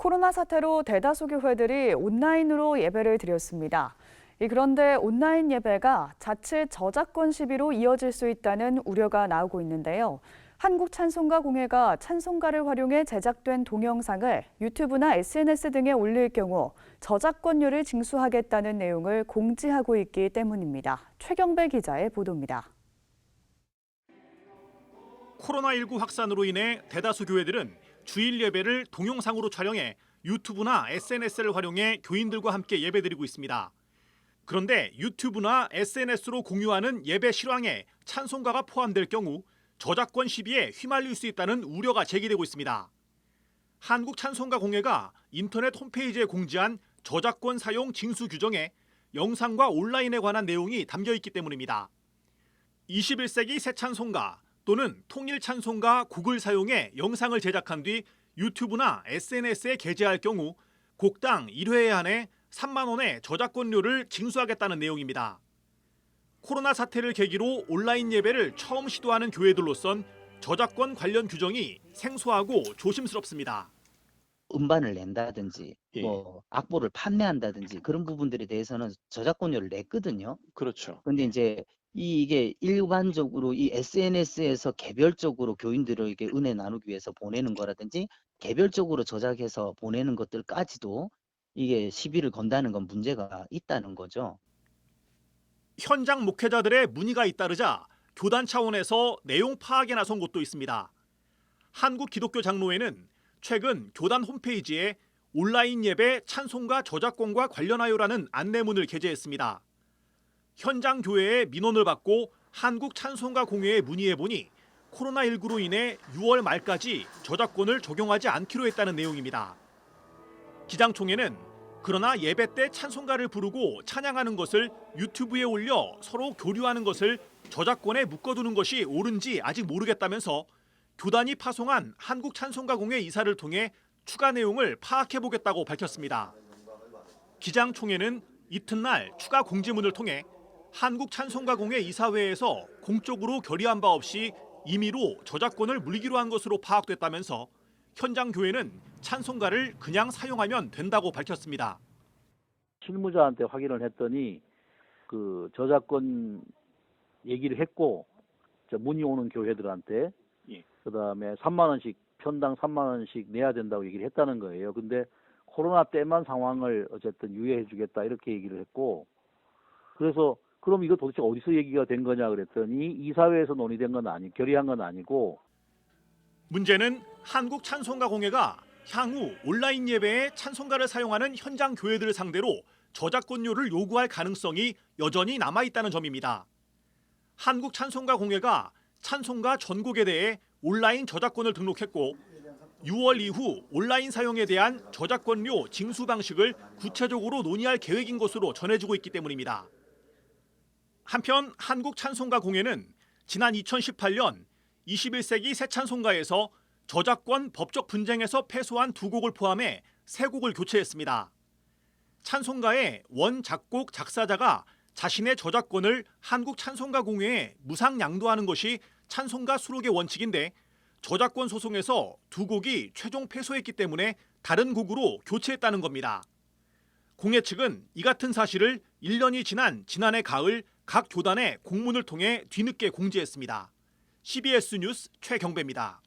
코로나 사태로 대다수 교회들이 온라인으로 예배를 드렸습니다. 그런데 온라인 예배가 자칫 저작권 시비로 이어질 수 있다는 우려가 나오고 있는데요. 한국찬송가공회가 찬송가를 활용해 제작된 동영상을 유튜브나 SNS 등에 올릴 경우 저작권료를 징수하겠다는 내용을 공지하고 있기 때문입니다. 최경배 기자의 보도입니다. 코로나19 확산으로 인해 대다수 교회들은 주일 예배를 동영상으로 촬영해 유튜브나 SNS를 활용해 교인들과 함께 예배드리고 있습니다. 그런데 유튜브나 SNS로 공유하는 예배 실황에 찬송가가 포함될 경우 저작권 시비에 휘말릴 수 있다는 우려가 제기되고 있습니다. 한국찬송가공회가 인터넷 홈페이지에 공지한 저작권 사용 징수 규정에 영상과 온라인에 관한 내용이 담겨 있기 때문입니다. 21세기 새 찬송가 또는 통일 찬송가 곡을 사용해 영상을 제작한 뒤 유튜브나 SNS에 게재할 경우 곡당 1회에 한해 3만 원의 저작권료를 징수하겠다는 내용입니다. 코로나 사태를 계기로 온라인 예배를 처음 시도하는 교회들로선 저작권 관련 규정이 생소하고 조심스럽습니다. 음반을 낸다든지 악보를 판매한다든지 그런 부분들에 대해서는 저작권료를 냈거든요. 그렇죠. 근데 이제 이게 일반적으로 이 SNS에서 개별적으로 교인들에게 은혜 나누기 위해서 보내는 거라든지 개별적으로 저작해서 보내는 것들까지도 이게 시비를 건다는 건 문제가 있다는 거죠. 현장 목회자들의 문의가 잇따르자 교단 차원에서 내용 파악에 나선 곳도 있습니다. 한국기독교장로회는 최근 교단 홈페이지에 온라인 예배 찬송가 저작권과 관련하여라는 안내문을 게재했습니다. 현장 교회의 민원을 받고 한국찬송가공회에 문의해보니 코로나19로 인해 6월 말까지 저작권을 적용하지 않기로 했다는 내용입니다. 기장총회는 그러나 예배 때 찬송가를 부르고 찬양하는 것을 유튜브에 올려 서로 교류하는 것을 저작권에 묶어두는 것이 옳은지 아직 모르겠다면서 교단이 파송한 한국찬송가공회 이사를 통해 추가 내용을 파악해보겠다고 밝혔습니다. 기장총회는 이튿날 추가 공지문을 통해 한국찬송가공회 이사회에서 공적으로 결의한 바 없이 임의로 저작권을 물기로 한 것으로 파악됐다면서 현장 교회는 찬송가를 그냥 사용하면 된다고 밝혔습니다. 실무자한테 확인을 했더니 그 저작권 얘기를 했고 문의 오는 교회들한테 그다음에 3만 원씩 편당 3만 원씩 내야 된다고 얘기를 했다는 거예요. 근데 코로나 때만 상황을 어쨌든 유예해 주겠다 이렇게 얘기를 했고 그래서 그럼 이거 도대체 어디서 얘기가 된 거냐 그랬더니 이사회에서 논의된 건 결의한 건 아니고 문제는 한국찬송가공회가 향후 온라인 예배에 찬송가를 사용하는 현장 교회들을 상대로 저작권료를 요구할 가능성이 여전히 남아있다는 점입니다. 한국찬송가공회가 찬송가 전곡에 대해 온라인 저작권을 등록했고 6월 이후 온라인 사용에 대한 저작권료 징수 방식을 구체적으로 논의할 계획인 것으로 전해지고 있기 때문입니다. 한편 한국찬송가공회는 지난 2018년 21세기 새 찬송가에서 저작권 법적 분쟁에서 패소한 2곡을 포함해 3곡을 교체했습니다. 찬송가의 원 작곡 작사자가 자신의 저작권을 한국찬송가공회에 무상 양도하는 것이 찬송가 수록의 원칙인데 저작권 소송에서 2곡이 최종 패소했기 때문에 다른 곡으로 교체했다는 겁니다. 공회 측은 이 같은 사실을 1년이 지난 지난해 가을 각 교단에 공문을 통해 뒤늦게 공지했습니다. CBS 뉴스 최경배입니다.